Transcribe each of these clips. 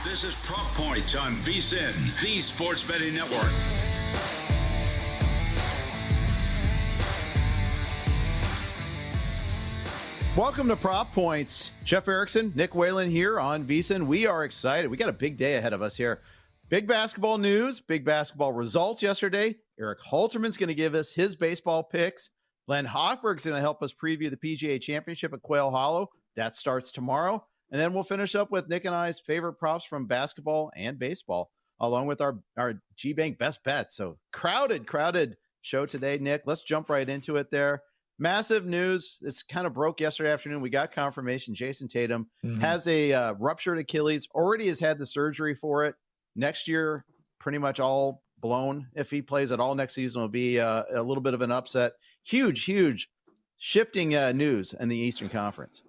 This is Prop Points on VSiN, the Sports Betting Network. Welcome to Prop Points. Jeff Erickson, Nick Whalen here on VSiN. We are excited. We got a big day ahead of us here. Big basketball news, big basketball results yesterday. Erik Halterman's going to give us his baseball picks. Len Hochberg's going to help us preview the PGA Championship at Quail Hollow. That starts tomorrow. And then we'll finish up with Nick and I's favorite props from basketball and baseball, along with our G-Bank best bets. So crowded show today, Nick. Let's jump right into it there. Massive news. This kind of broke yesterday afternoon. We got confirmation. Jason Tatum has a ruptured Achilles, already has had the surgery for it. Next year, pretty much all blown. If he plays at all next season, will be a little bit of an upset. Huge shifting news in the Eastern Conference.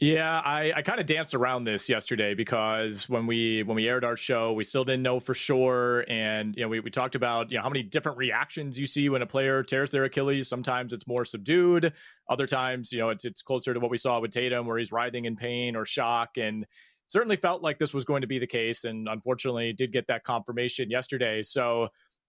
Yeah, I kind of danced around this yesterday because when we aired our show, we still didn't know for sure. And, we talked about, how many different reactions you see when a player tears their Achilles. Sometimes it's more subdued. Other times, it's closer to what we saw with Tatum, where he's writhing in pain or shock. And certainly felt like this was going to be the case. And unfortunately did get that confirmation yesterday. So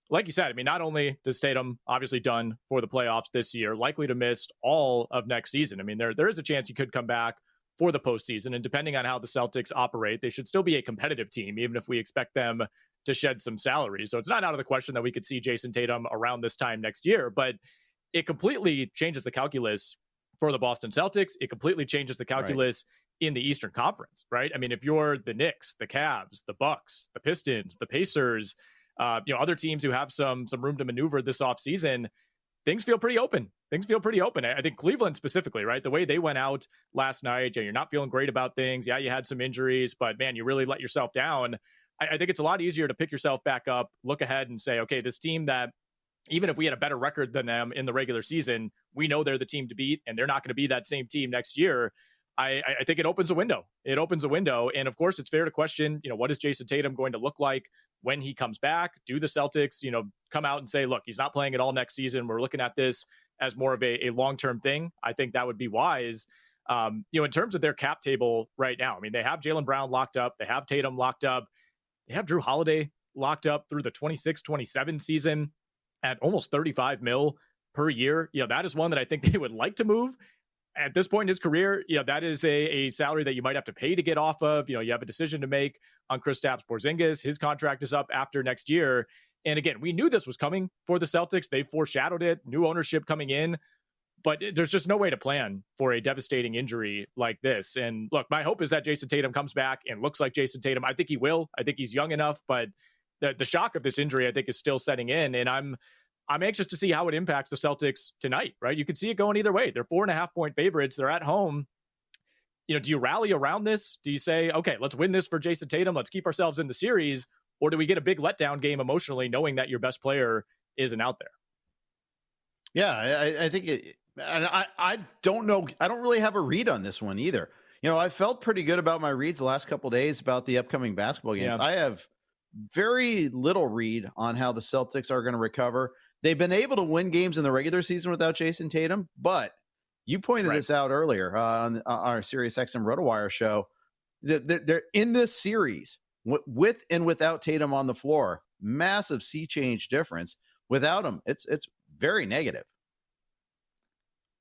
like you said, not only does Tatum obviously done for the playoffs this year, likely to miss all of next season. There is a chance he could come back for the postseason. And depending on how the Celtics operate, they should still be a competitive team, even if we expect them to shed some salary. So it's not out of the question that we could see Jason Tatum around this time next year, but it completely changes the calculus for the Boston Celtics. It completely changes the calculus in the Eastern Conference, right? If you're the Knicks, the Cavs, the Bucks, the Pistons, the Pacers, other teams who have some room to maneuver this offseason, things feel pretty open. I think Cleveland specifically, right? The way they went out last night, you're not feeling great about things. Yeah, you had some injuries, but man, you really let yourself down. I think it's a lot easier to pick yourself back up, look ahead and say, okay, this team that even if we had a better record than them in the regular season, we know they're the team to beat and they're not going to be that same team next year. I think it opens a window. And of course, it's fair to question, what is Jason Tatum going to look like when he comes back? Do the Celtics, come out and say, look, he's not playing at all next season. We're looking at this as more of a long-term thing. I think that would be wise. In terms of their cap table right now, they have Jaylen Brown locked up. They have Tatum locked up. They have Drew Holiday locked up through the 26-27 season at almost $35 million per year. That is one that I think they would like to move. At this point in his career, that is a salary that you might have to pay to get off of. You have a decision to make on Kristaps Porzingis. His contract is up after next year. And again, we knew this was coming for the Celtics. They foreshadowed it, new ownership coming in. But there's just no way to plan for a devastating injury like this. And look, my hope is that Jason Tatum comes back and looks like Jason Tatum. I think he will. I think he's young enough. But the shock of this injury, I think, is still setting in. And I'm anxious to see how it impacts the Celtics tonight, right? You could see it going either way. They're 4.5-point favorites. They're at home. Do you rally around this? Do you say, okay, let's win this for Jason Tatum. Let's keep ourselves in the series. Or do we get a big letdown game emotionally, knowing that your best player isn't out there? Yeah, I think I don't know. I don't really have a read on this one either. I felt pretty good about my reads the last couple of days about the upcoming basketball games. Yeah. I have very little read on how the Celtics are going to recover. They've been able to win games in the regular season without Jason Tatum, but you pointed this out earlier on our SiriusXM RotoWire show. They're in this series with and without Tatum on the floor. Massive sea change difference. Without him, it's very negative.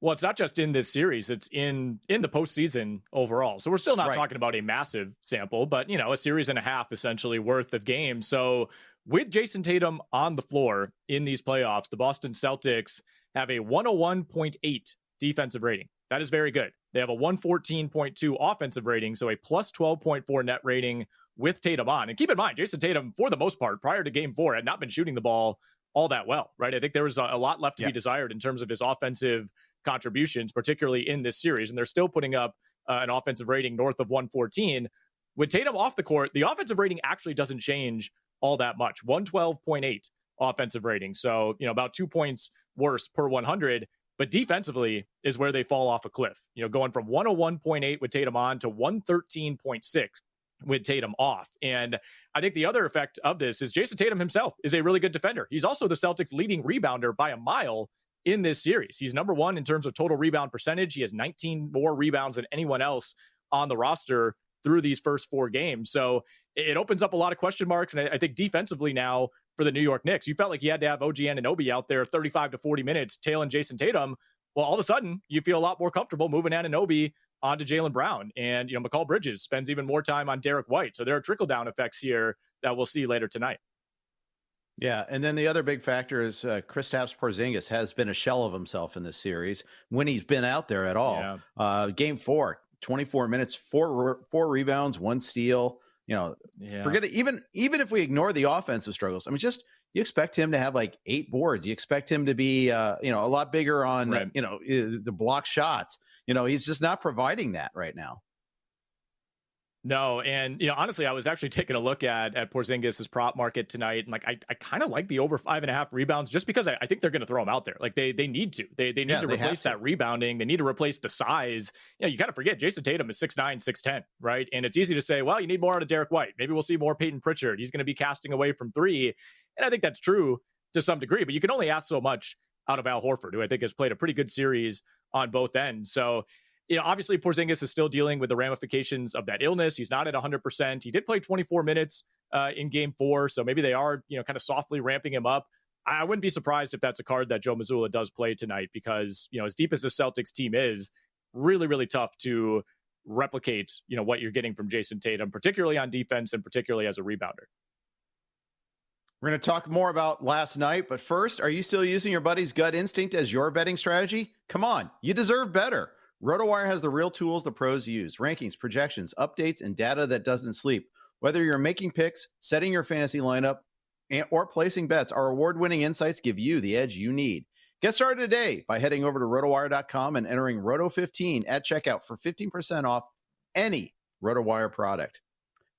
Well, it's not just in this series, it's in the postseason overall. So we're still not talking about a massive sample, but a series and a half essentially worth of games. So with Jason Tatum on the floor in these playoffs, the Boston Celtics have a 101.8 defensive rating. That is very good. They have a 114.2 offensive rating, so a plus 12.4 net rating with Tatum on. And keep in mind, Jason Tatum, for the most part, prior to Game 4, had not been shooting the ball all that well, right? I think there was a lot left to be desired in terms of his offensive contributions, particularly in this series. And they're still putting up an offensive rating north of 114. With Tatum off the court, the offensive rating actually doesn't change all that much. 112.8 offensive rating. So, about 2 points worse per 100. But defensively is where they fall off a cliff. Going from 101.8 with Tatum on to 113.6 with Tatum off. And I think the other effect of this is Jason Tatum himself is a really good defender. He's also the Celtics' leading rebounder by a mile in this series. He's number one in terms of total rebound percentage. He has 19 more rebounds than anyone else on the roster through these first 4 games. So it opens up a lot of question marks. And I think defensively now for the New York Knicks, you felt like you had to have OG Anunoby out there 35 to 40 minutes tailing Jason Tatum. Well, all of a sudden you feel a lot more comfortable moving Anunoby onto Jaylen Brown, and McCall Bridges spends even more time on Derek White. So there are trickle down effects here that we'll see later tonight. Yeah, and then the other big factor is Kristaps Porzingis has been a shell of himself in this series when he's been out there at all. Yeah. Game 4, 24 minutes, four rebounds, 1 steal. Forget it. Even if we ignore the offensive struggles, I mean, just you expect him to have like 8 boards. You expect him to be a lot bigger on the block shots. He's just not providing that right now. No, and honestly, I was actually taking a look at Porzingis' prop market tonight, and I kind of like the over 5.5 rebounds just because I think they're going to throw him out there. Like they need to. They need to replace that rebounding. They need to replace the size. You kind of forget Jason Tatum is 6'9", 6'10", right? And it's easy to say, well, you need more out of Derek White. Maybe we'll see more Peyton Pritchard. He's going to be casting away from 3, and I think that's true to some degree. But you can only ask so much out of Al Horford, who I think has played a pretty good series on both ends. So, obviously Porzingis is still dealing with the ramifications of that illness. He's not at 100%. He did play 24 minutes in game 4. So maybe they are, kind of softly ramping him up. I wouldn't be surprised if that's a card that Joe Mazzulla does play tonight because, as deep as the Celtics team is, really, really tough to replicate, what you're getting from Jason Tatum, particularly on defense and particularly as a rebounder. We're going to talk more about last night, but first, are you still using your buddy's gut instinct as your betting strategy? Come on, you deserve better. RotoWire has the real tools the pros use: rankings, projections, updates, and data that doesn't sleep. Whether you're making picks, setting your fantasy lineup, or placing bets, our award-winning insights give you the edge you need. Get started today by heading over to rotowire.com and entering Roto15 at checkout for 15% off any RotoWire product.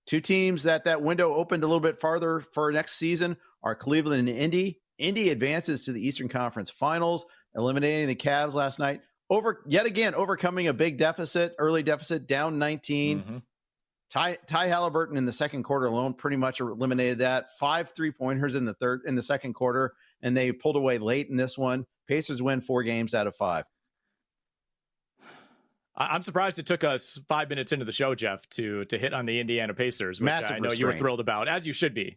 2 teams that window opened a little bit farther for next season are Cleveland and Indy. Indy advances to the Eastern Conference Finals, eliminating the Cavs last night. Overcoming a big deficit, early deficit, down 19. Mm-hmm. Ty Halliburton in the second quarter alone pretty much eliminated that. 5 3-pointers in the second quarter, and they pulled away late in this one. Pacers win 4 games out of 5. I'm surprised it took us 5 minutes into the show, Jeff, to hit on the Indiana Pacers, which Massive I know you were thrilled about, as you should be,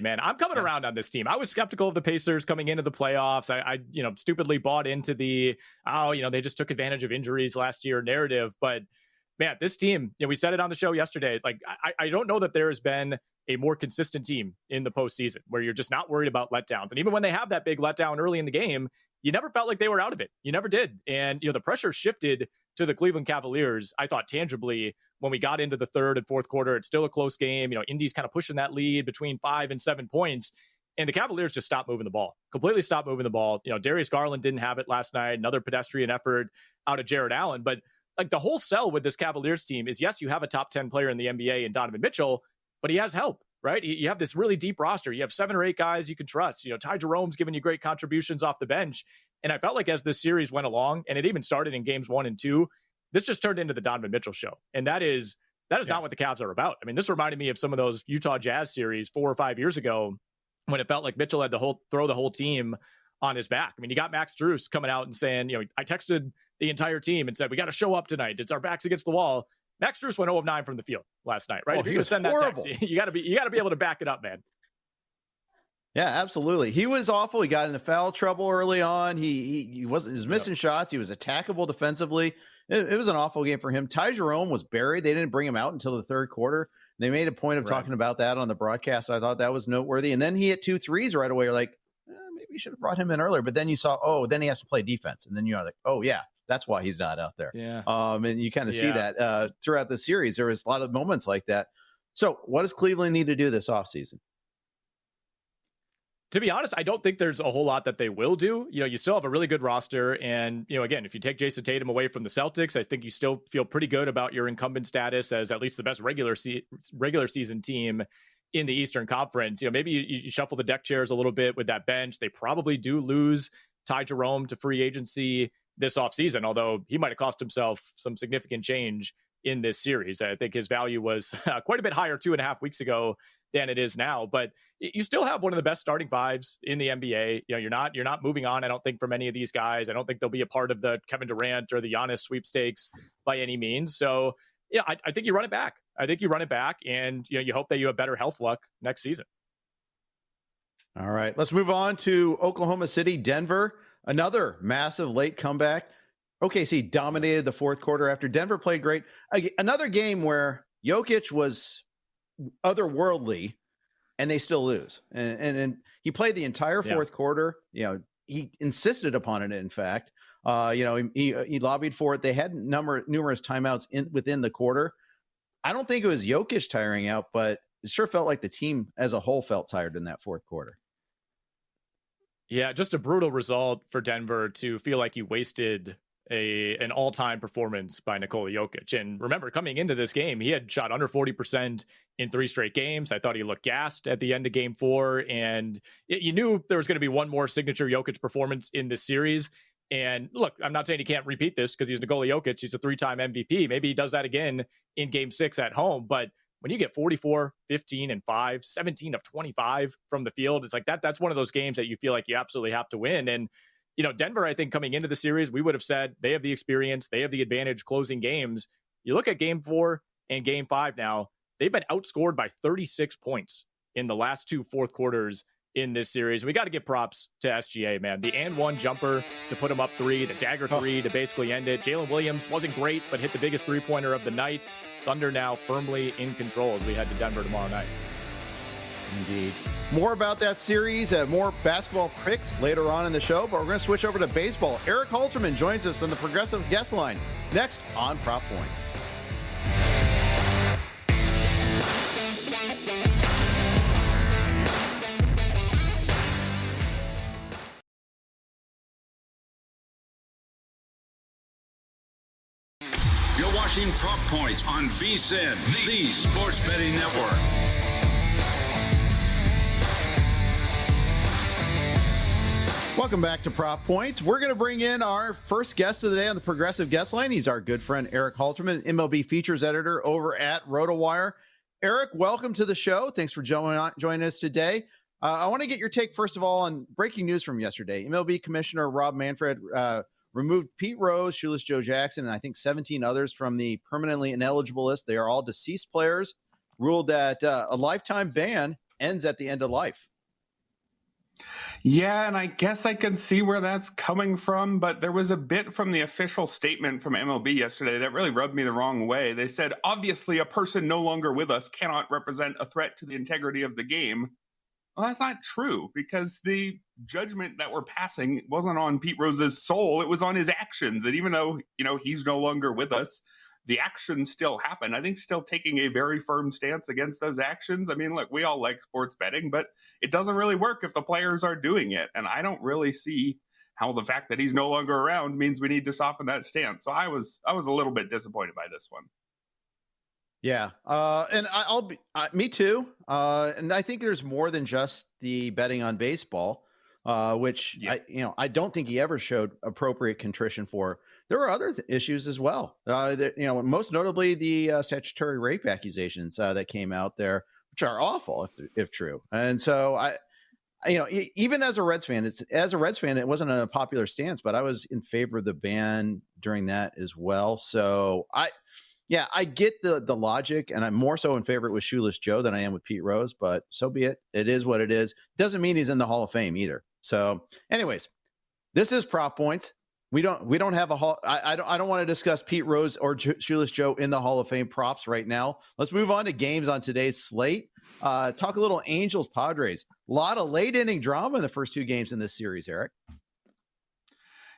man. I'm coming around on this team. I was skeptical of the Pacers coming into the playoffs. I stupidly bought into the, they just took advantage of injuries last year narrative. But man, this team, we said it on the show yesterday. Like, I don't know that there has been a more consistent team in the postseason where you're just not worried about letdowns. And even when they have that big letdown early in the game, you never felt like they were out of it. You never did. And, the pressure shifted to the Cleveland Cavaliers, I thought tangibly when we got into the third and fourth quarter. It's still a close game. Indy's kind of pushing that lead between 5 and 7 points. And the Cavaliers just stopped moving the ball, completely stopped moving the ball. Darius Garland didn't have it last night. Another pedestrian effort out of Jared Allen. But like the whole sell with this Cavaliers team is, yes, you have a top 10 player in the NBA in Donovan Mitchell, but he has help, right? You have this really deep roster. You have 7 or 8 guys you can trust. Ty Jerome's giving you great contributions off the bench. And I felt like as this series went along, and it even started in games 1 and 2, this just turned into the Donovan Mitchell show. And that is not what the Cavs are about. I mean, this reminded me of some of those Utah Jazz series 4 or 5 years ago when it felt like Mitchell had to throw the whole team on his back. I mean, you got Max Strus coming out and saying, I texted the entire team and said, we got to show up tonight. It's our backs against the wall. Max Strus went 0 of 9 from the field last night, right? Oh, if you're going to send horrible. That text, you got to be able to back it up, man. Yeah, absolutely. He was awful. He got into foul trouble early on. He was missing shots. He was attackable defensively. It was an awful game for him. Ty Jerome was buried. They didn't bring him out until the third quarter. They made a point of talking about that on the broadcast. I thought that was noteworthy. And then he hit 2 threes right away. You're like, maybe you should have brought him in earlier. But then you saw, then he has to play defense. And then you're like, oh, yeah, that's why he's not out there. Yeah. And you kind of see that throughout the series. There was a lot of moments like that. So what does Cleveland need to do this offseason? To be honest, I don't think there's a whole lot that they will do. You still have a really good roster. And, again, if you take Jason Tatum away from the Celtics, I think you still feel pretty good about your incumbent status as at least the best regular season team in the Eastern Conference. Maybe you shuffle the deck chairs a little bit with that bench. They probably do lose Ty Jerome to free agency this offseason, although he might have cost himself some significant change in this series. I think his value was quite a bit higher 2.5 weeks ago than it is now, but you still have one of the best starting fives in the NBA. You're not moving on, I don't think, from any of these guys. I don't think they'll be a part of the Kevin Durant or the Giannis sweepstakes by any means. So yeah, I think you run it back. I think you run it back, and you hope that you have better health luck next season. All right, let's move on to Oklahoma City, Denver. Another massive late comeback. OKC dominated the fourth quarter after Denver played great. Another game where Jokic was otherworldly, and they still lose. And he played the entire fourth quarter. He insisted upon it. In fact, he lobbied for it. They had numerous timeouts within the quarter. I don't think it was Jokic tiring out, but it sure felt like the team as a whole felt tired in that fourth quarter. Yeah, just a brutal result for Denver to feel like you wasted an all-time performance by Nikola Jokic. And remember, coming into this game, he had shot under 40% in 3 straight games. I thought he looked gassed at the end of game 4. And you knew there was going to be one more signature Jokic performance in this series. And look, I'm not saying he can't repeat this because he's Nikola Jokic. He's a 3-time MVP. Maybe he does that again in game 6 at home. But when you get 44, 15, and 5, 17 of 25 from the field, it's like that's one of those games that you feel like you absolutely have to win. And, Denver, I think coming into the series, we would have said they have the experience, they have the advantage closing games. You look at game 4 and game 5 now, they've been outscored by 36 points in the last 2 fourth quarters in this series. We got to give props to SGA, man. The and one jumper to put him up 3, the dagger 3 to basically end it. Jalen Williams wasn't great, but hit the biggest 3-pointer of the night. Thunder now firmly in control as we head to Denver tomorrow night. Indeed. More about that series, more basketball picks later on in the show, but we're going to switch over to baseball. Erik Halterman joins us on the Progressive Guest Line next on Prop Points. You're watching Prop Points on VSiN, the sports betting network. Welcome back to Prop Points. We're going to bring in our first guest of the day on the Progressive Guest Line. He's our good friend, Erik Halterman, MLB features editor over at RotoWire. Erik, welcome to the show. Thanks for joining us today. I want to get your take, first of all, on breaking news from yesterday. MLB Commissioner Rob Manfred removed Pete Rose, Shoeless Joe Jackson, and I think 17 others from the permanently ineligible list. They are all deceased players, ruled that a lifetime ban ends at the end of life. Yeah, and I guess I can see where that's coming from, but there was a bit from the official statement from MLB yesterday that really rubbed me the wrong way. They said, obviously, a person no longer with us cannot represent a threat to the integrity of the game. Well, that's not true, because the judgment that we're passing wasn't on Pete Rose's soul. It was on his actions. And even though, he's no longer with us, the actions still happen. I think still taking a very firm stance against those actions. I mean, look, we all like sports betting, but it doesn't really work if the players are doing it. And I don't really see how the fact that he's no longer around means we need to soften that stance. So I was a little bit disappointed by this one. Yeah. And me too. And I think there's more than just the betting on baseball, which I don't think he ever showed appropriate contrition for. There were other issues as well. Most notably the statutory rape accusations that came out there, which are awful if true. And so even as a Reds fan, it wasn't a popular stance, but I was in favor of the ban during that as well. So I get the logic, and I'm more so in favor with Shoeless Joe than I am with Pete Rose, but so be it. It is what it is. Doesn't mean he's in the Hall of Fame either. So anyways, this is Prop Points. We don't have a hall. I don't want to discuss Pete Rose or Shoeless Joe in the Hall of Fame props right now. Let's move on to games on today's slate. Talk a little Angels Padres. A lot of late inning drama in the first 2 games in this series, Erik.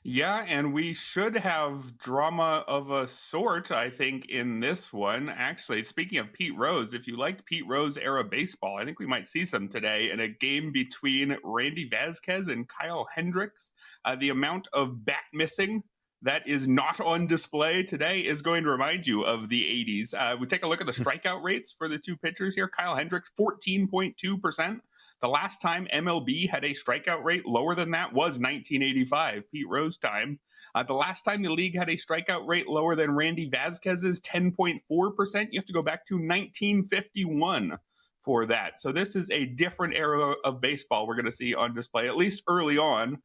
Yeah, and we should have drama of a sort, I think, in this one. Actually, speaking of Pete Rose, if you like Pete Rose era baseball, I think we might see some today in a game between Randy Vasquez and Kyle Hendricks. The amount of bat missing that is not on display today is going to remind you of the 80s. We take a look at the strikeout rates for the 2 pitchers here. Kyle Hendricks, 14.2%. The last time MLB had a strikeout rate lower than that was 1985, Pete Rose time. The last time the league had a strikeout rate lower than Randy Vasquez's 10.4%, you have to go back to 1951 for that. So this is a different era of baseball we're going to see on display, at least early on.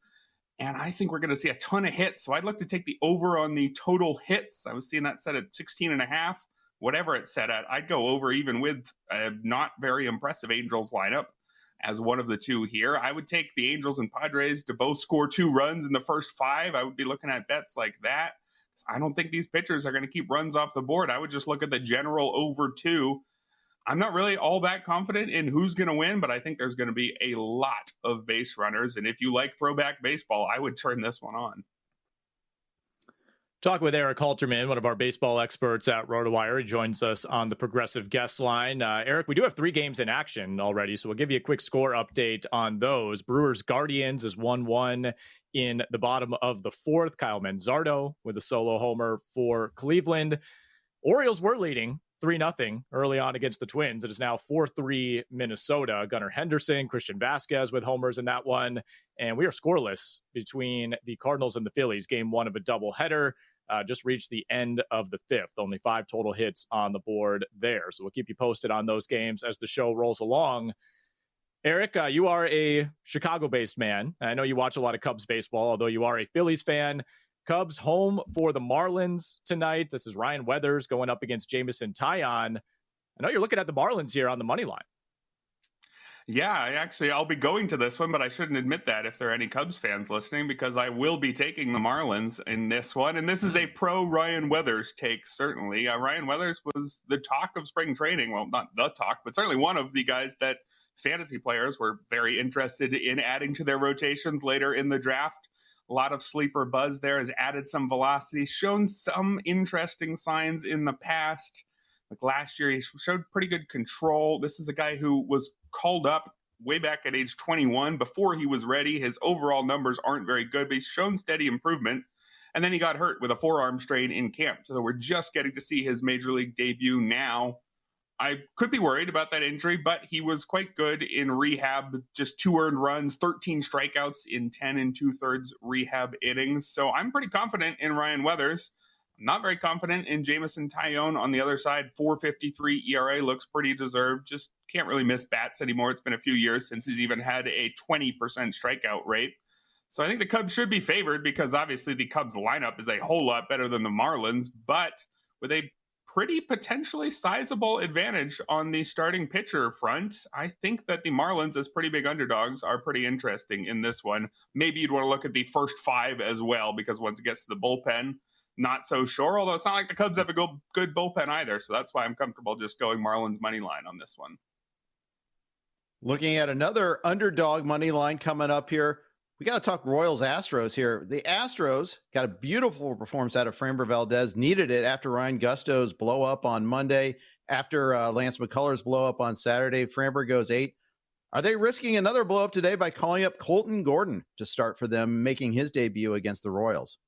And I think we're going to see a ton of hits. So I'd like to take the over on the total hits. I was seeing that set at 16.5. whatever it's set at, I'd go over even with a not very impressive Angels lineup as one of the two here. I would take the Angels and Padres to both score 2 runs in the first 5. I would be looking at bets like that. I don't think these pitchers are going to keep runs off the board. I would just look at the general over 2. I'm not really all that confident in who's going to win, but I think there's going to be a lot of base runners. And if you like throwback baseball, I would turn this one on. Talk with Erik Halterman, one of our baseball experts at RotoWire. He joins us on the Progressive guest line. Eric, we do have 3 games in action already, so we'll give you a quick score update on those. Brewers Guardians is 1-1 in the bottom of the 4th. Kyle Manzardo with a solo homer for Cleveland. Orioles were leading 3-0 early on against the Twins. It is now 4-3 Minnesota. Gunnar Henderson, Christian Vasquez with homers in that one. And we are scoreless between the Cardinals and the Phillies. Game 1 of a doubleheader. Just reached the end of the 5th. Only 5 total hits on the board there. So we'll keep you posted on those games as the show rolls along. Eric, you are a Chicago-based man. I know you watch a lot of Cubs baseball, although you are a Phillies fan. Cubs home for the Marlins tonight. This is Ryan Weathers going up against Jameson Taillon. I know you're looking at the Marlins here on the money line. Yeah, I'll be going to this one, but I shouldn't admit that if there are any Cubs fans listening, because I will be taking the Marlins in this one. And this is a pro Ryan Weathers take, certainly. Ryan Weathers was the talk of spring training. Well, not the talk, but certainly one of the guys that fantasy players were very interested in adding to their rotations later in the draft. A lot of sleeper buzz there, has added some velocity, shown some interesting signs in the past. Like last year, he showed pretty good control. This is a guy who was called up way back at age 21 before he was ready. His overall numbers aren't very good, but he's shown steady improvement. And then he got hurt with a forearm strain in camp. So we're just getting to see his major league debut now. I could be worried about that injury, but he was quite good in rehab. Just 2 earned runs, 13 strikeouts in 10 2/3 rehab innings. So I'm pretty confident in Ryan Weathers. I'm not very confident in Jameson Taillon on the other side. 4.53 ERA looks pretty deserved. Just can't really miss bats anymore. It's been a few years since he's even had a 20% strikeout rate. So I think the Cubs should be favored because obviously the Cubs lineup is a whole lot better than the Marlins, but with a pretty potentially sizable advantage on the starting pitcher front. I think that the Marlins, as pretty big underdogs, are pretty interesting in this one. Maybe you'd want to look at the first 5 as well, because once it gets to the bullpen, not so sure, although it's not like the Cubs have a good bullpen either. So that's why I'm comfortable just going Marlins money line on this one. Looking at another underdog money line coming up here. We got to talk Royals Astros here. The Astros got a beautiful performance out of Framber Valdez, needed it after Ryan Gusto's blow up on Monday, after Lance McCullers blow up on Saturday. Framber goes 8. Are they risking another blow up today by calling up Colton Gordon to start for them, making his debut against the Royals?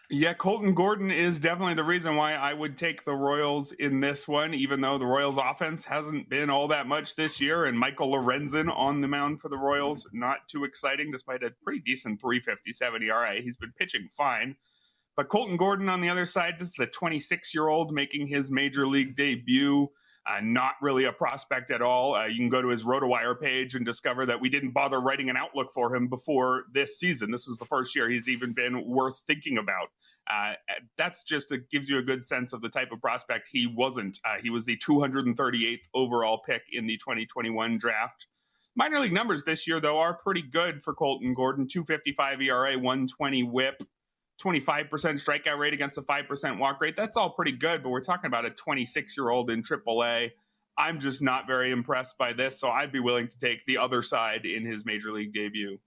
Yeah, Colton Gordon is definitely the reason why I would take the Royals in this one, even though the Royals offense hasn't been all that much this year. And Michael Lorenzen on the mound for the Royals, not too exciting, despite a pretty decent 3.57 ERA. He's been pitching fine. But Colton Gordon on the other side, this is the 26-year-old making his major league debut. Not really a prospect at all. You can go to his RotoWire page and discover that we didn't bother writing an outlook for him before this season. This was the first year he's even been worth thinking about. That's just gives you a good sense of the type of prospect he wasn't. He was the 238th overall pick in the 2021 draft. Minor league numbers this year, though, are pretty good for Colton Gordon. 2.55 ERA, 120 whip. 25% strikeout rate against a 5% walk rate. That's all pretty good, but we're talking about a 26-year-old in AAA. I'm just not very impressed by this, so I'd be willing to take the other side in his major league debut.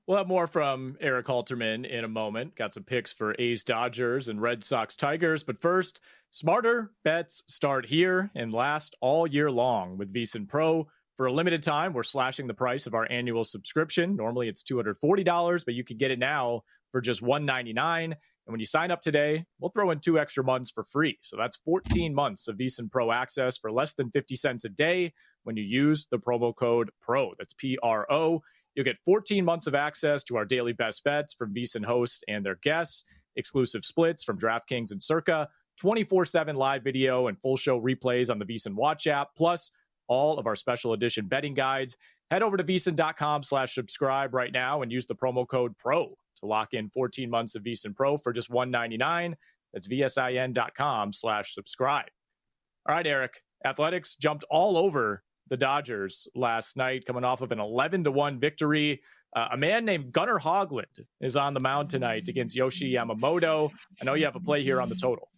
We'll have more from Erik Halterman in a moment. Got some picks for A's Dodgers and Red Sox Tigers, but first, smarter bets start here and last all year long with VSiN Pro. For a limited time, we're slashing the price of our annual subscription. Normally it's $240, but you can get it now for just $199. And when you sign up today, we'll throw in 2 extra months for free. So that's 14 months of VSiN Pro access for less than 50 cents a day when you use the promo code PRO. That's PRO. You'll get 14 months of access to our daily best bets from VSiN hosts and their guests, exclusive splits from DraftKings and Circa, 24/7 live video and full show replays on the VSiN Watch app, plus all of our special edition betting guides. Head over to VSiN.com/subscribe right now and use the promo code PRO to lock in 14 months of VSiN Pro for just $199. That's VSIN.com/subscribe. All right, Eric. Athletics jumped all over the Dodgers last night, coming off of an 11-1 victory. A man named Gunnar Hoglund is on the mound tonight against Yoshi Yamamoto. I know you have a play here on the total.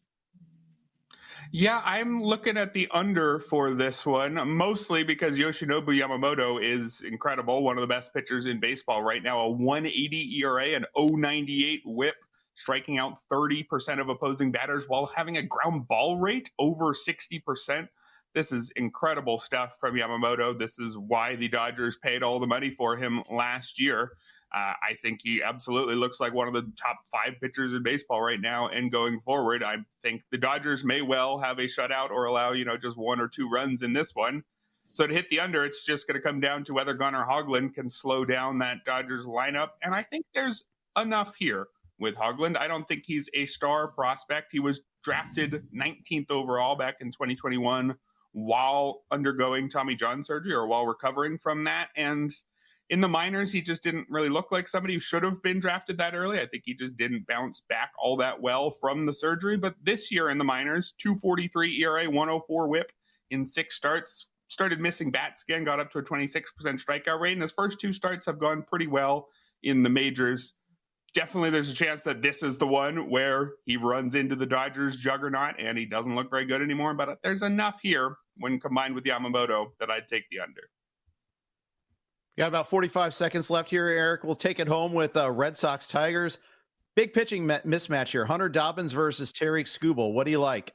Yeah, I'm looking at the under for this one, mostly because Yoshinobu Yamamoto is incredible, one of the best pitchers in baseball right now, a 1.80 ERA, an 0.98 whip, striking out 30% of opposing batters while having a ground ball rate over 60%. This is incredible stuff from Yamamoto. This is why the Dodgers paid all the money for him last year. I think he absolutely looks like one of the top 5 pitchers in baseball right now. And going forward, I think the Dodgers may well have a shutout or allow, just 1 or 2 runs in this one. So to hit the under, it's just going to come down to whether Gunnar Hoglund can slow down that Dodgers lineup. And I think there's enough here with Hoglund. I don't think he's a star prospect. He was drafted 19th overall back in 2021 while undergoing Tommy John surgery or while recovering from that. And in the minors, he just didn't really look like somebody who should have been drafted that early. I think he just didn't bounce back all that well from the surgery. But this year in the minors, 2.43 ERA, 104 whip in 6 starts, started missing bats again, got up to a 26% strikeout rate. And his first 2 starts have gone pretty well in the majors. Definitely there's a chance that this is the one where he runs into the Dodgers juggernaut and he doesn't look very good anymore. But there's enough here when combined with Yamamoto that I'd take the under. We got about 45 seconds left here, Eric. We'll take it home with Red Sox Tigers. Big pitching mismatch here. Hunter Dobbins versus Tarik Skubal. What do you like?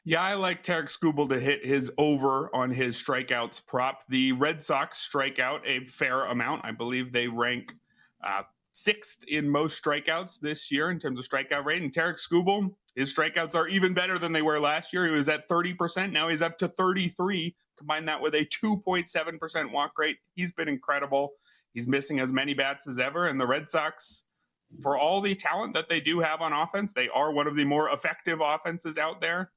Yeah, I like Tarik Skubal to hit his over on his strikeouts prop. The Red Sox strike out a fair amount. I believe they rank 6th in most strikeouts this year in terms of strikeout rate. And Tarik Skubal, his strikeouts are even better than they were last year. He was at 30%. Now he's up to 33%. Combine that with a 2.7% walk rate. He's been incredible. He's missing as many bats as ever. And the Red Sox, for all the talent that they do have on offense, they are one of the more effective offenses out there.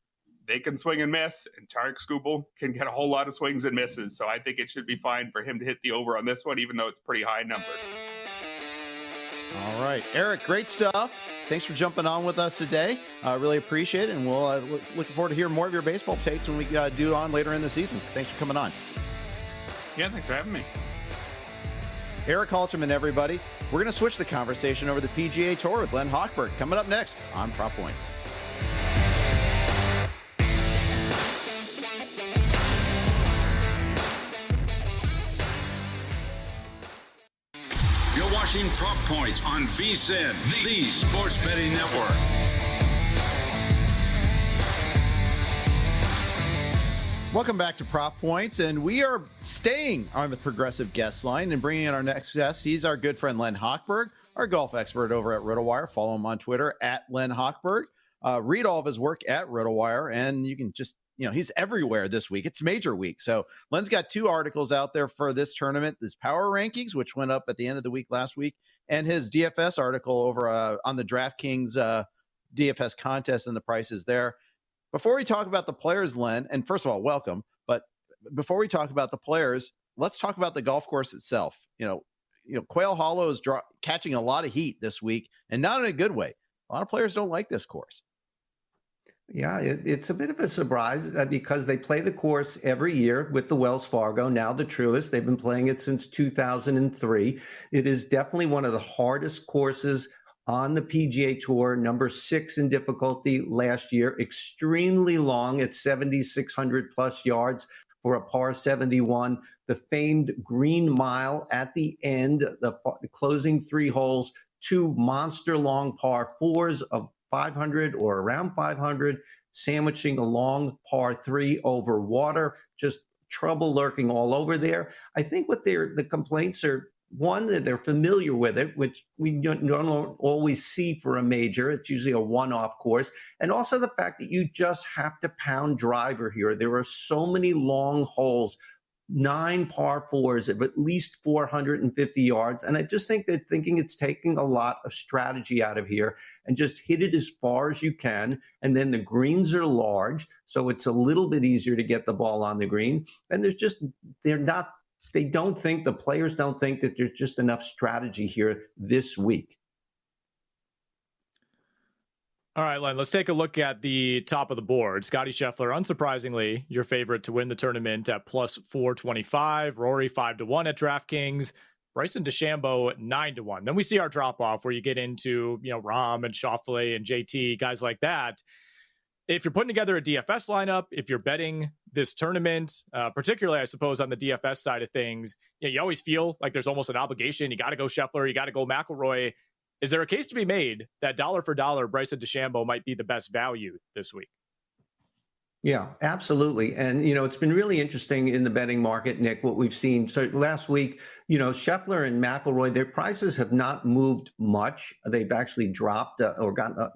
They can swing and miss, and Tarik Skubal can get a whole lot of swings and misses. So I think it should be fine for him to hit the over on this one, even though it's pretty high numbered. All right, Eric, great stuff. Thanks for jumping on with us today. I really appreciate it, and we'll looking forward to hearing more of your baseball takes when we do on later in the season. Thanks for coming on. Yeah, thanks for having me. Erik Halterman, everybody. We're going to switch the conversation over to the PGA Tour with Len Hochberg coming up next on Prop Points. Watching Prop Points on VSIN, the Sports Betting Network. Welcome back to Prop Points, and we are staying on the progressive guest line and bringing in our next guest. He's our good friend Len Hochberg, our golf expert over at RotoWire. Follow him on Twitter at Len Hochberg. Read all of his work at RotoWire, and you can just he's everywhere this week. It's major week. So Len's got 2 articles out there for this tournament, his power rankings, which went up at the end of the week last week, and his DFS article over on the DraftKings DFS contest and the prices there. Before we talk about the players, Len, and first of all, welcome. But before we talk about the players, let's talk about the golf course itself. Quail Hollow is catching a lot of heat this week, and not in a good way. A lot of players don't like this course. Yeah, it's a bit of a surprise because they play the course every year with the Wells Fargo, now the Truist. They've been playing it since 2003. It is definitely one of the hardest courses on the PGA Tour, number 6 in difficulty last year, extremely long at 7,600 plus yards for a par 71. The famed Green Mile at the end, the closing 3 holes, 2 monster long par 4s of 500 or around 500, sandwiching a long par 3 over water, just trouble lurking all over there. I think what the complaints are, one, that they're familiar with it, which we don't always see for a major. It's usually a one-off course. And also the fact that you just have to pound driver here. There are so many long holes, 9 par 4s of at least 450 yards. And I just think they're thinking it's taking a lot of strategy out of here and just hit it as far as you can. And then the greens are large, so it's a little bit easier to get the ball on the green. And the players don't think that there's just enough strategy here this week. All right, Len, let's take a look at the top of the board. Scottie Scheffler, unsurprisingly, your favorite to win the tournament at plus 425. Rory 5-1 at DraftKings. Bryson DeChambeau 9-1. Then we see our drop off where you get into, Rahm and Schauffele and JT, guys like that. If you're putting together a DFS lineup, if you're betting this tournament, particularly, I suppose, on the DFS side of things, you always feel like there's almost an obligation. You got to go Scheffler, you got to go McIlroy. Is there a case to be made that dollar for dollar, Bryson DeChambeau might be the best value this week? Yeah, absolutely. And, it's been really interesting in the betting market, Nick, what we've seen. So last week, Scheffler and McIlroy, their prices have not moved much. They've actually dropped or gotten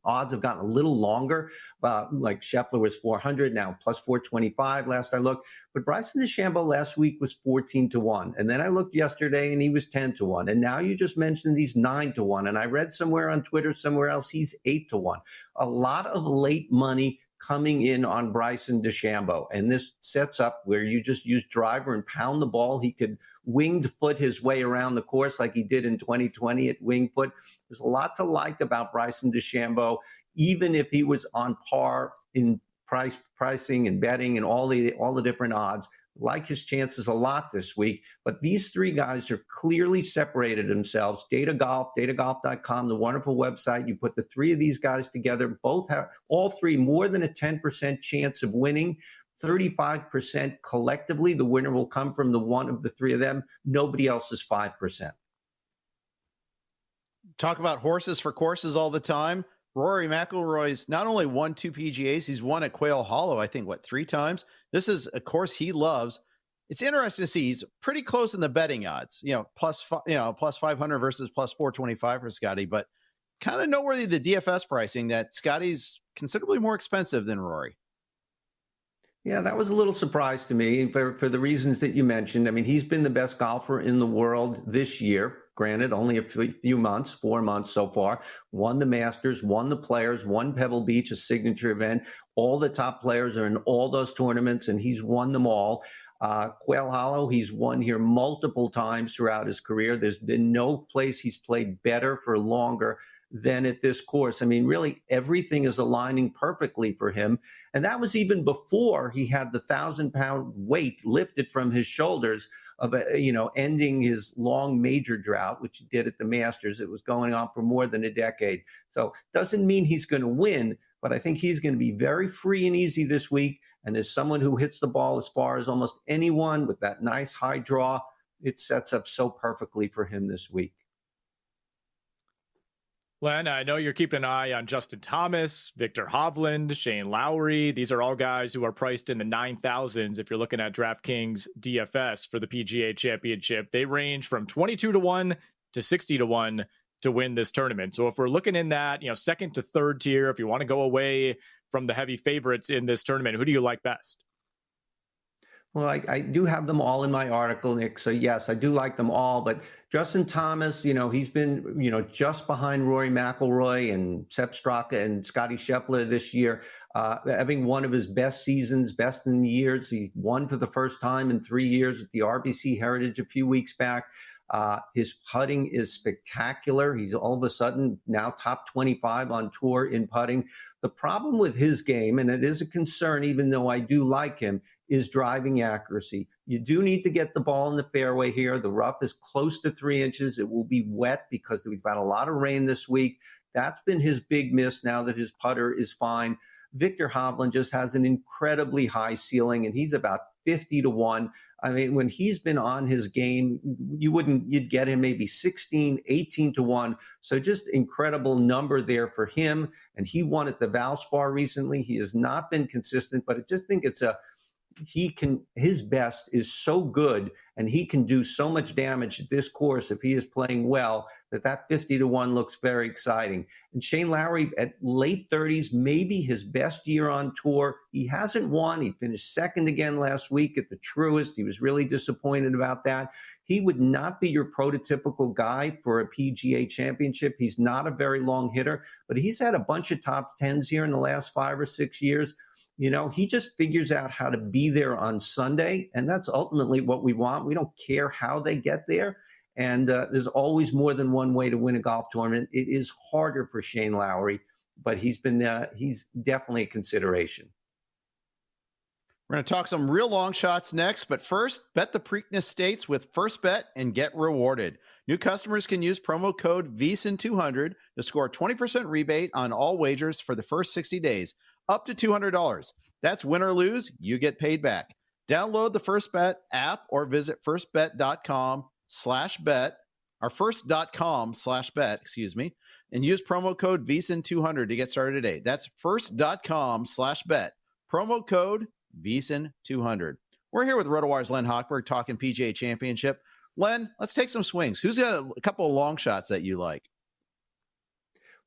odds have gotten a little longer. Like Scheffler was 400, now plus 425 last I looked. But Bryson DeChambeau last week was 14-1. And then I looked yesterday and he was 10-1. And now you just mentioned he's 9-1. And I read somewhere on Twitter, somewhere else, he's 8-1. A lot of late money coming in on Bryson DeChambeau. And this sets up where you just use driver and pound the ball. He could winged foot his way around the course like he did in 2020 at winged foot. There's a lot to like about Bryson DeChambeau, even if he was on par in pricing and betting and all the different odds. Like his chances a lot this week, but these three guys are clearly separated themselves. datagolf.com, the wonderful website. You put the three of these guys together, both have all three more than a 10% chance of winning, 35% collectively. The winner will come from the one of the three of them. Nobody else is 5%. Talk about horses for courses all the time. Rory McIlroy's not only won 2 PGAs, he's won at Quail Hollow, I think, 3 times. This is a course he loves. It's interesting to see he's pretty close in the betting odds, plus 500 versus plus 425 for Scotty, but kind of noteworthy the DFS pricing that Scotty's considerably more expensive than Rory. Yeah, that was a little surprise to me for the reasons that you mentioned. I mean, he's been the best golfer in the world this year. Granted, only a few months, 4 months so far. Won the Masters, won the Players, won Pebble Beach, a signature event. All the top players are in all those tournaments, and he's won them all. Quail Hollow, he's won here multiple times throughout his career. There's been no place he's played better for longer than at this course. I mean, really, everything is aligning perfectly for him. And that was even before he had the 1,000-pound weight lifted from his shoulders of, ending his long major drought, which he did at the Masters. It was going on for more than a decade. So doesn't mean he's going to win, but I think he's going to be very free and easy this week. And as someone who hits the ball as far as almost anyone with that nice high draw, it sets up so perfectly for him this week. Len, I know you're keeping an eye on Justin Thomas, Victor Hovland, Shane Lowry. These are all guys who are priced in the 9,000s if you're looking at DraftKings DFS for the PGA Championship. They range from 22-1 to 60-1 to win this tournament. So if we're looking in that, second to third tier, if you want to go away from the heavy favorites in this tournament, who do you like best? Well, I do have them all in my article, Nick. So, yes, I do like them all. But Justin Thomas, he's been, just behind Rory McIlroy and Sepp Straka and Scottie Scheffler this year, having one of his best seasons, best in years. He won for the first time in 3 years at the RBC Heritage a few weeks back. His putting is spectacular. He's all of a sudden now top 25 on tour in putting. The problem with his game, and it is a concern, even though I do like him, is driving accuracy. You do need to get the ball in the fairway here. The rough is close to 3 inches. It will be wet because we've got a lot of rain this week. That's been his big miss now that his putter is fine. Victor Hovland just has an incredibly high ceiling, and he's about 50-1. I mean, when he's been on his game, you'd get him maybe 16, 18-1. So just incredible number there for him. And he won at the Valspar recently. He has not been consistent, but I just think his best is so good, and he can do so much damage at this course if he is playing well, that 50-1 looks very exciting. And Shane Lowry at late 30s, maybe his best year on tour. He hasn't won. He finished second again last week at the Truist. He was really disappointed about that. He would not be your prototypical guy for a PGA Championship. He's not a very long hitter, but he's had a bunch of top 10s here in the last 5 or 6 years. He just figures out how to be there on Sunday, and that's ultimately what we want. We don't care how they get there, and there's always more than one way to win a golf tournament. It is harder for Shane Lowry. but he's definitely a consideration. We're going to talk some real long shots next, but first, bet the Preakness States with First Bet and get rewarded. New customers can use promo code VEASAN200 to score a 20% rebate on all wagers for the first 60 days, up to $200. That's win or lose, you get paid back. Download the First Bet app or visit firstbet.com/bet, or first.com/bet, and use promo code VEASAN200 to get started today. That's first.com/bet. Promo code VEASAN200. We're here with RotoWire's Len Hochberg talking PGA Championship. Len, let's take some swings. Who's got a couple of long shots that you like?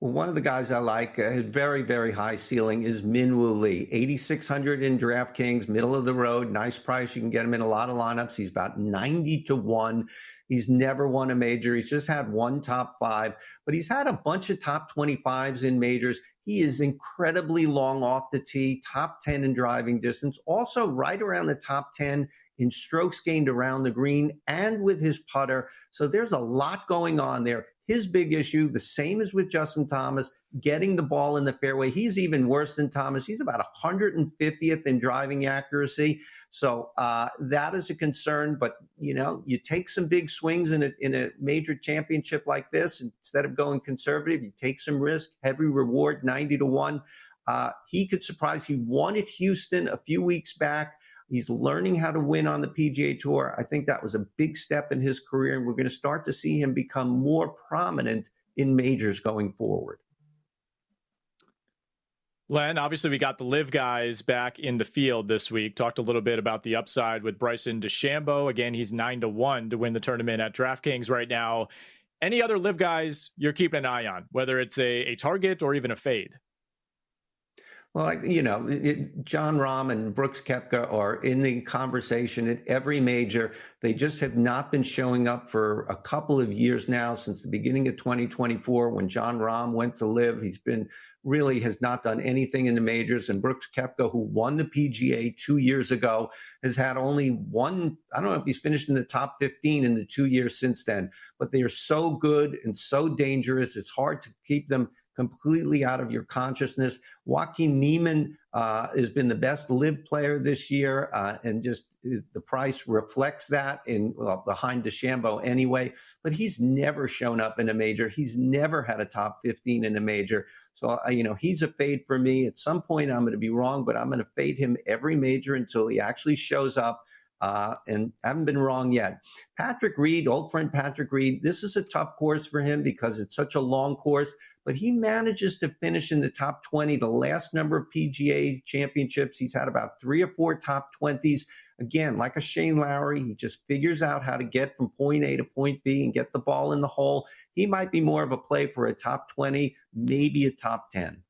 Well, one of the guys I like, very, very high ceiling, is Minwoo Lee. 8,600 in DraftKings, middle of the road, nice price. You can get him in a lot of lineups. He's about 90-1. He's never won a major. He's just had one top 5, but he's had a bunch of top 25s in majors. He is incredibly long off the tee, top 10 in driving distance, also right around the top 10 in strokes gained around the green and with his putter. So there's a lot going on there. His big issue, the same as with Justin Thomas, getting the ball in the fairway. He's even worse than Thomas. He's about 150th in driving accuracy. So that is a concern. But, you take some big swings in a major championship like this. Instead of going conservative, you take some risk, heavy reward, 90-1. He could surprise. He won at Houston a few weeks back. He's learning how to win on the PGA Tour. I think that was a big step in his career, and we're going to start to see him become more prominent in majors going forward. Len, obviously we got the live guys back in the field this week. Talked a little bit about the upside with Bryson DeChambeau. Again, he's 9-1 to win the tournament at DraftKings right now. Any other live guys you're keeping an eye on, whether it's a target or even a fade? Well, John Rahm and Brooks Koepka are in the conversation at every major. They just have not been showing up for a couple of years now, since the beginning of 2024 when John Rahm went to live. He's has not done anything in the majors. And Brooks Koepka, who won the PGA 2 years ago, has had only one. I don't know if he's finished in the top 15 in the 2 years since then. But they are so good and so dangerous. It's hard to keep them completely out of your consciousness. Joaquin Niemann has been the best live player this year, and just the price reflects that behind DeChambeau anyway. But he's never shown up in a major. He's never had a top 15 in a major. So, he's a fade for me. At some point, I'm going to be wrong, but I'm going to fade him every major until he actually shows up. And haven't been wrong yet. Patrick Reed, old friend Patrick Reed, this is a tough course for him because it's such a long course, but he manages to finish in the top 20. The last number of PGA championships, he's had about 3 or 4 top 20s. Again, like a Shane Lowry, he just figures out how to get from point A to point B and get the ball in the hole. He might be more of a play for a top 20, maybe a top 10.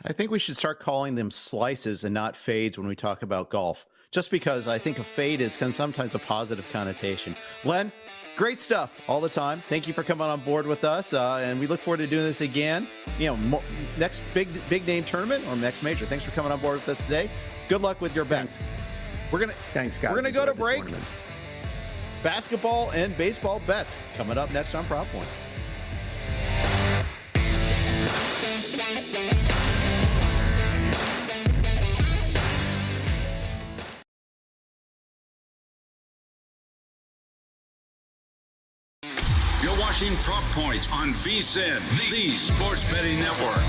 I think we should start calling them slices and not fades when we talk about golf. Just because I think a fade is sometimes a positive connotation. Len, great stuff all the time. Thank you for coming on board with us, and we look forward to doing this again. Next big name tournament or next major. Thanks for coming on board with us today. Good luck with your bets. Thanks, guys. We're gonna go to break. Basketball and baseball bets coming up next on Prop Points. You're watching Prop Points on VSiN, the Sports Betting Network.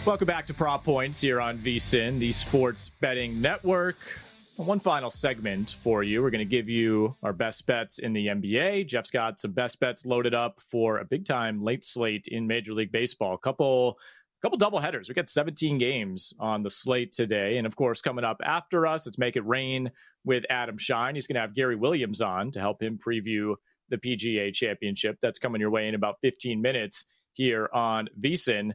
Welcome back to Prop Points here on VSiN, the Sports Betting Network. One final segment for you. We're going to give you our best bets in the NBA. Jeff's got some best bets loaded up for a big-time late slate in Major League Baseball. A couple doubleheaders. We got 17 games on the slate today. And, of course, coming up after us, it's Make It Rain with Adam Shine. He's going to have Gary Williams on to help him preview the PGA Championship. That's coming your way in about 15 minutes here on VSiN.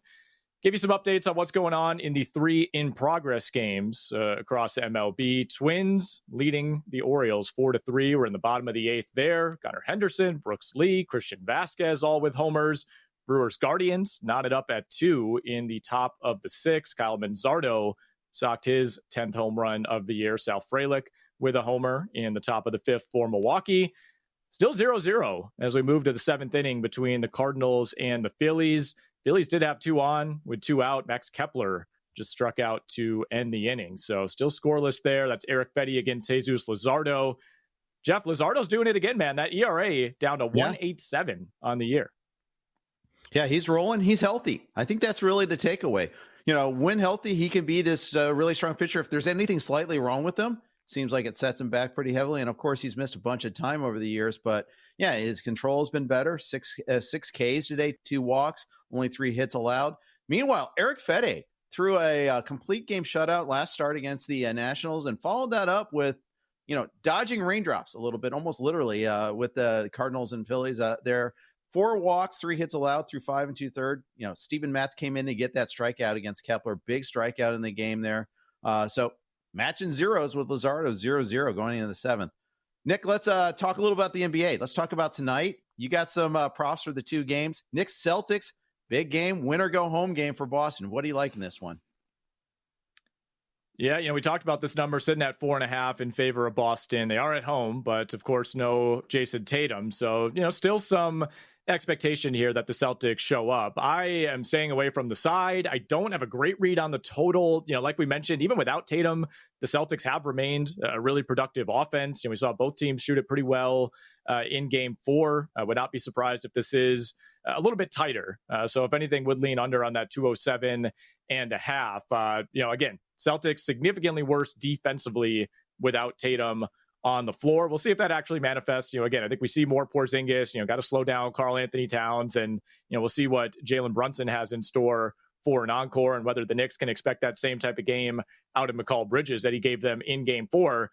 Give you some updates on what's going on in the 3 in-progress games across MLB. Twins leading the Orioles 4-3. We're in the bottom of the 8th there. Gunnar Henderson, Brooks Lee, Christian Vasquez, all with homers. Brewers Guardians knotted up at 2 in the top of the 6th. Kyle Manzardo socked his 10th home run of the year. Sal Frelick with a homer in the top of the 5th for Milwaukee. Still 0-0 as we move to the 7th inning between the Cardinals and the Phillies. Phillies did have 2 on with 2 out. Max Kepler just struck out to end the inning. So still scoreless there. That's Erick Fedde against Jesus Luzardo. Jeff, Luzardo's doing it again, man. That ERA down to 1.87 on the year. Yeah, he's rolling. He's healthy. I think that's really the takeaway. When healthy, he can be this really strong pitcher. If there's anything slightly wrong with him, seems like it sets him back pretty heavily. And of course, he's missed a bunch of time over the years. But yeah, his control has been better. 6 Ks today, 2 walks, only 3 hits allowed. Meanwhile, Erick Fedde threw a complete game shutout last start against the Nationals and followed that up with, dodging raindrops a little bit, almost literally with the Cardinals and Phillies there. 4 walks, 3 hits allowed through 5 2/3. Steven Matz came in to get that strikeout against Kepler. Big strikeout in the game there. So matching zeros with Luzardo, 0-0 going into the 7th. Nick, let's talk a little about the NBA. Let's talk about tonight. You got some props for the 2 games. Knicks Celtics, big game, win or go home game for Boston. What do you like in this one? Yeah, we talked about this number sitting at 4.5 in favor of Boston. They are at home, but of course, no Jason Tatum. So, still some expectation here that the Celtics show up. I am staying away from the side. I don't have a great read on the total. Like we mentioned, even without Tatum, the Celtics have remained a really productive offense. We saw both teams shoot it pretty well in game 4. I would not be surprised if this is a little bit tighter. So if anything, would lean under on that 207.5. Again, Celtics significantly worse defensively without Tatum on the floor. We'll see if that actually manifests. Again, I think we see more Porzingis, got to slow down Karl Anthony Towns, and, we'll see what Jalen Brunson has in store for an encore and whether the Knicks can expect that same type of game out of Mikal Bridges that he gave them in game 4.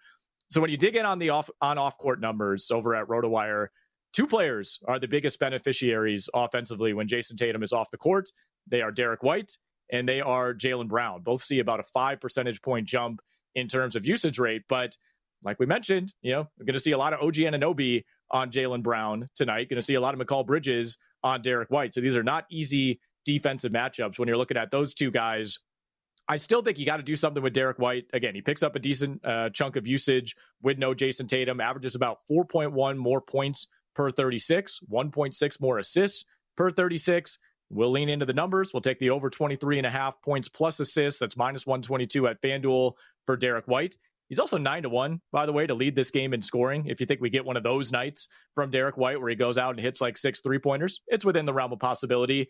So when you dig in on the off-court numbers over at RotoWire, 2 players are the biggest beneficiaries offensively when Jason Tatum is off the court. They are Derek White and they are Jaylen Brown. Both see about a 5 percentage point jump in terms of usage rate, but like we mentioned, we're going to see a lot of OG Anunoby on Jaylen Brown tonight. Going to see a lot of Mikal Bridges on Derek White. So these are not easy defensive matchups when you're looking at those 2 guys. I still think you got to do something with Derek White. Again, he picks up a decent chunk of usage with no Jason Tatum, averages about 4.1 more points per 36, 1.6 more assists per 36. We'll lean into the numbers. We'll take the over 23.5 points plus assists. That's minus 122 at FanDuel for Derek White. He's also 9-1, by the way, to lead this game in scoring. If you think we get one of those nights from Derek White where he goes out and hits like 6 3-pointers, it's within the realm of possibility.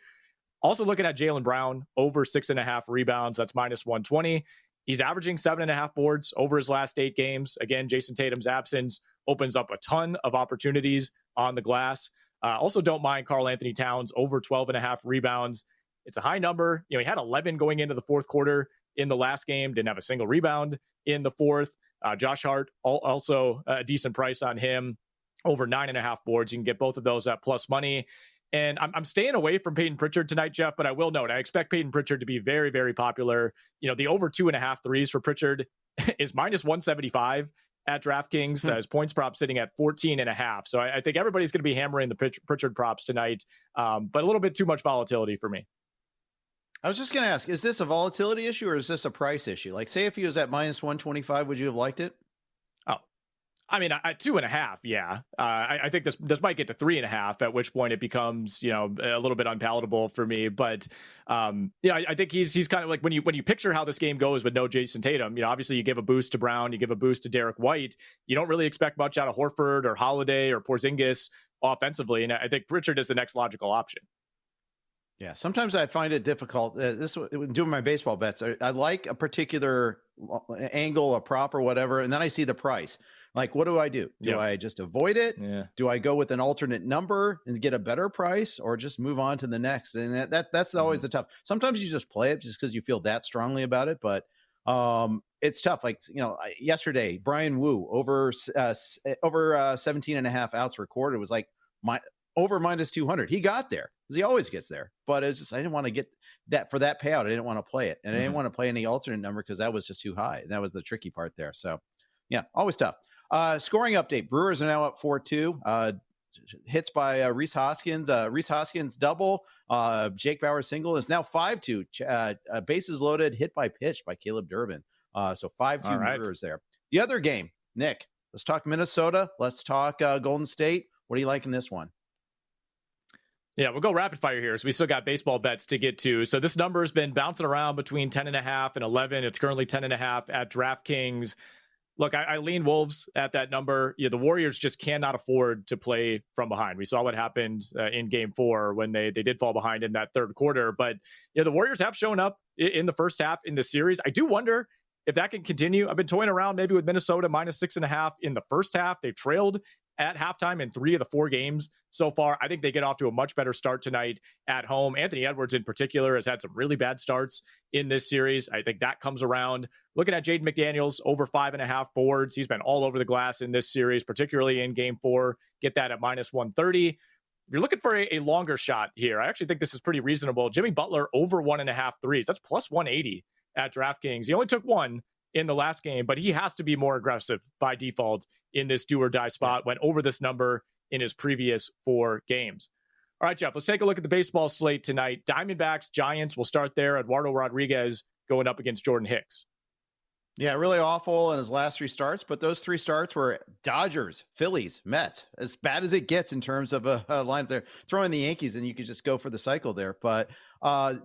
Also looking at Jaylen Brown, over 6.5 rebounds. That's minus 120. He's averaging 7.5 boards over his last 8 games. Again, Jason Tatum's absence opens up a ton of opportunities on the glass. Also don't mind Karl Anthony Towns, over 12.5 rebounds. It's a high number. He had 11 going into the 4th quarter in the last game, didn't have a single rebound in the 4th. Josh Hart, also a decent price on him, over 9.5 boards. You can get both of those at plus money. And I'm staying away from Peyton Pritchard tonight, Jeff, but I will note, I expect Peyton Pritchard to be very, very popular. The over 2.5 threes for Pritchard is minus 175 at DraftKings. His points prop sitting at 14.5. So I think everybody's going to be hammering the Pritchard props tonight, but a little bit too much volatility for me. I was just going to ask, is this a volatility issue or is this a price issue? Like, say if he was at minus 125, would you have liked it? Oh, I mean, at 2.5, yeah. I think this might get to 3.5, at which point it becomes, a little bit unpalatable for me. But, I think he's kind of like when you picture how this game goes with no Jason Tatum, obviously you give a boost to Brown, you give a boost to Derek White. You don't really expect much out of Horford or Holiday or Porzingis offensively. And I think Pritchard is the next logical option. Yeah, sometimes I find it difficult. Doing my baseball bets, I like a particular angle, a prop or whatever, and then I see the price. Like, what do I do? Do I just avoid it? Yeah. Do I go with an alternate number and get a better price, or just move on to the next? And that's always the tough. Sometimes you just play it just because you feel that strongly about it, but it's tough. Like, yesterday, Brian Wu over 17.5 outs recorded was like over minus 200. He got there because he always gets there, but it's just, I didn't want to get that for that payout. I didn't want to play it, and I didn't want to play any alternate number because that was just too high. And that was the tricky part there. So yeah, always tough. Scoring update. Brewers are now up 4-2. Hits by Rhys Hoskins. Rhys Hoskins double. Jake Bauer single is now 5-2. Bases loaded, hit by pitch by Caleb Durbin. So 5-2 Brewers there. The other game, Nick, let's talk Minnesota. Let's talk Golden State. What do you like in this one? Yeah, we'll go rapid fire here. So we still got baseball bets to get to. So this number has been bouncing around between 10.5 and 11. It's currently 10.5 at DraftKings. Look, I lean Wolves at that number. The Warriors just cannot afford to play from behind. We saw what happened in Game 4 when they did fall behind in that third quarter. But the Warriors have shown up in the first half in this series. I do wonder if that can continue. I've been toying around maybe with Minnesota -6.5 in the first half. They've trailed at halftime in 3 of the 4 games so far. I think they get off to a much better start tonight at home. Anthony Edwards in particular has had some really bad starts in this series. I think that comes around. Looking at Jaden McDaniels, over 5.5 boards. He's been all over the glass in this series, particularly in Game 4. Get that at -130. If you're looking for a longer shot here, I actually think this is pretty reasonable. Jimmy Butler over 1.5 threes. That's +180 at DraftKings. He only took 1 in the last game, but he has to be more aggressive by default in this do or die spot. Went over this number in his previous 4 games. All right, Jeff, let's take a look at the baseball slate tonight. Diamondbacks, Giants, we'll start there. Eduardo Rodriguez going up against Jordan Hicks. Yeah, really awful in his last 3 starts, but those 3 starts were Dodgers, Phillies, Mets. As bad as it gets in terms of a lineup there. Throw in the Yankees and you could just go for the cycle there. But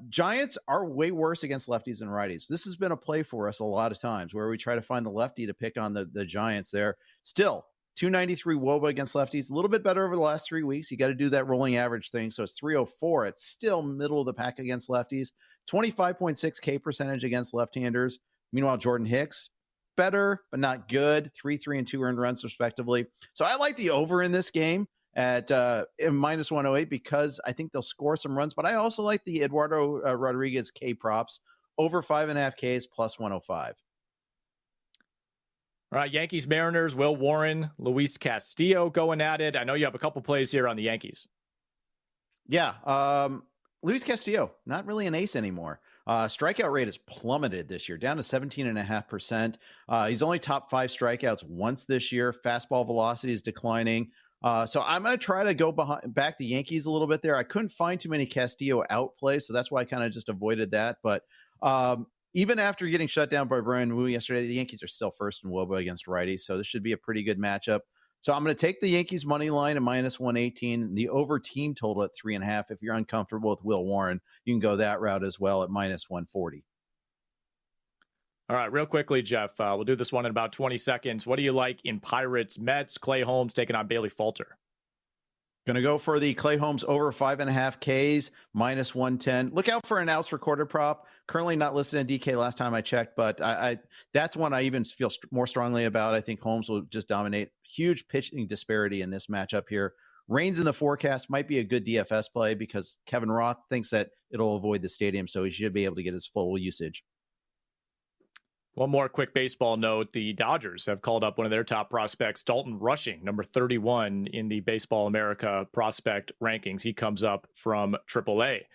Giants are way worse against lefties and righties. This has been a play for us a lot of times where we try to find the lefty to pick on the Giants there. Still, 293 WOBA against lefties, a little bit better over the last 3 weeks. You got to do that rolling average thing. So it's 304. It's still middle of the pack against lefties. 25.6 K percentage against left-handers. Meanwhile, Jordan Hicks, better, but not good. 3 and 2 earned runs, respectively. So I like the over in this game at -108 because I think they'll score some runs. But I also like the Eduardo Rodriguez K props over 5.5 Ks +105. All right, Yankees, Mariners, Will Warren, Luis Castillo going at it. I know you have a couple plays here on the Yankees. Yeah, Luis Castillo, not really an ace anymore. Strikeout rate has plummeted this year, down to 17.5%. He's only top 5 strikeouts once this year. Fastball velocity is declining. So I'm going to try to go back the Yankees a little bit there. I couldn't find too many Castillo outplays, so that's why I kind of just avoided that. But even after getting shut down by Brian Wu yesterday, the Yankees are still first in WOBA against righties, so this should be a pretty good matchup. So I'm going to take the Yankees money line at -118, the over team total at 3.5. If you're uncomfortable with Will Warren, you can go that route as well at -140. All right, real quickly, Jeff, we'll do this one in about 20 seconds. What do you like in Pirates, Mets, Clay Holmes taking on Bailey Falter? Going to go for the Clay Holmes over 5.5 Ks, -110. Look out for an outs recorded prop. Currently not listed in DK last time I checked, but I that's one I even feel more strongly about. I think Holmes will just dominate. Huge pitching disparity in this matchup here. Rains in the forecast might be a good DFS play because Kevin Roth thinks that it'll avoid the stadium, so he should be able to get his full usage. One more quick baseball note. The Dodgers have called up one of their top prospects, Dalton Rushing, number 31 in the Baseball America prospect rankings. He comes up from AAA.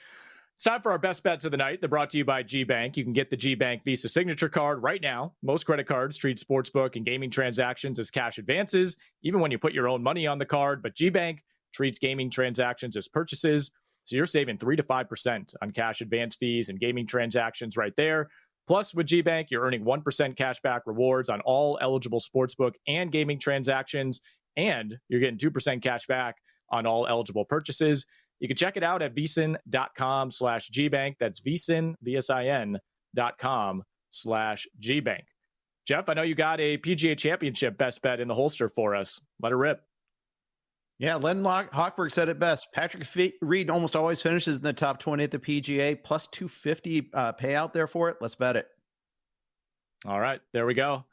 It's time for our best bets of the night. They're brought to you by G-Bank. You can get the G-Bank Visa Signature Card right now. Most credit cards treat sportsbook and gaming transactions as cash advances, even when you put your own money on the card. But G-Bank treats gaming transactions as purchases. So you're saving 3 to 5% on cash advance fees and gaming transactions right there. Plus, with G-Bank, you're earning 1% cashback rewards on all eligible sportsbook and gaming transactions, and you're getting 2% cash back on all eligible purchases. You can check it out at vsin.com/GBank. That's vsin, VSIN.com/GBank. Jeff, I know you got a PGA Championship best bet in the holster for us. Let it rip. Yeah, Len Hochberg said it best. Patrick Reed almost always finishes in the top 20 at the PGA, plus 250 payout there for it. Let's bet it. All right, there we go.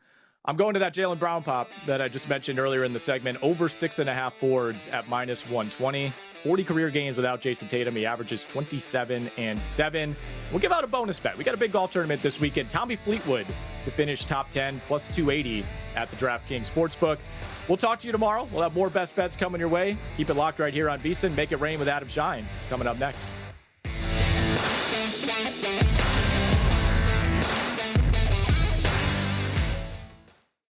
I'm going to that Jaylen Brown pop that I just mentioned earlier in the segment. Over 6.5 boards at -120. 40 career games without Jason Tatum. He averages 27 and 7. We'll give out a bonus bet. We got a big golf tournament this weekend. Tommy Fleetwood to finish top 10, plus 280 at the DraftKings Sportsbook. We'll talk to you tomorrow. We'll have more best bets coming your way. Keep it locked right here on VSiN. Make it rain with Adam Shine coming up next.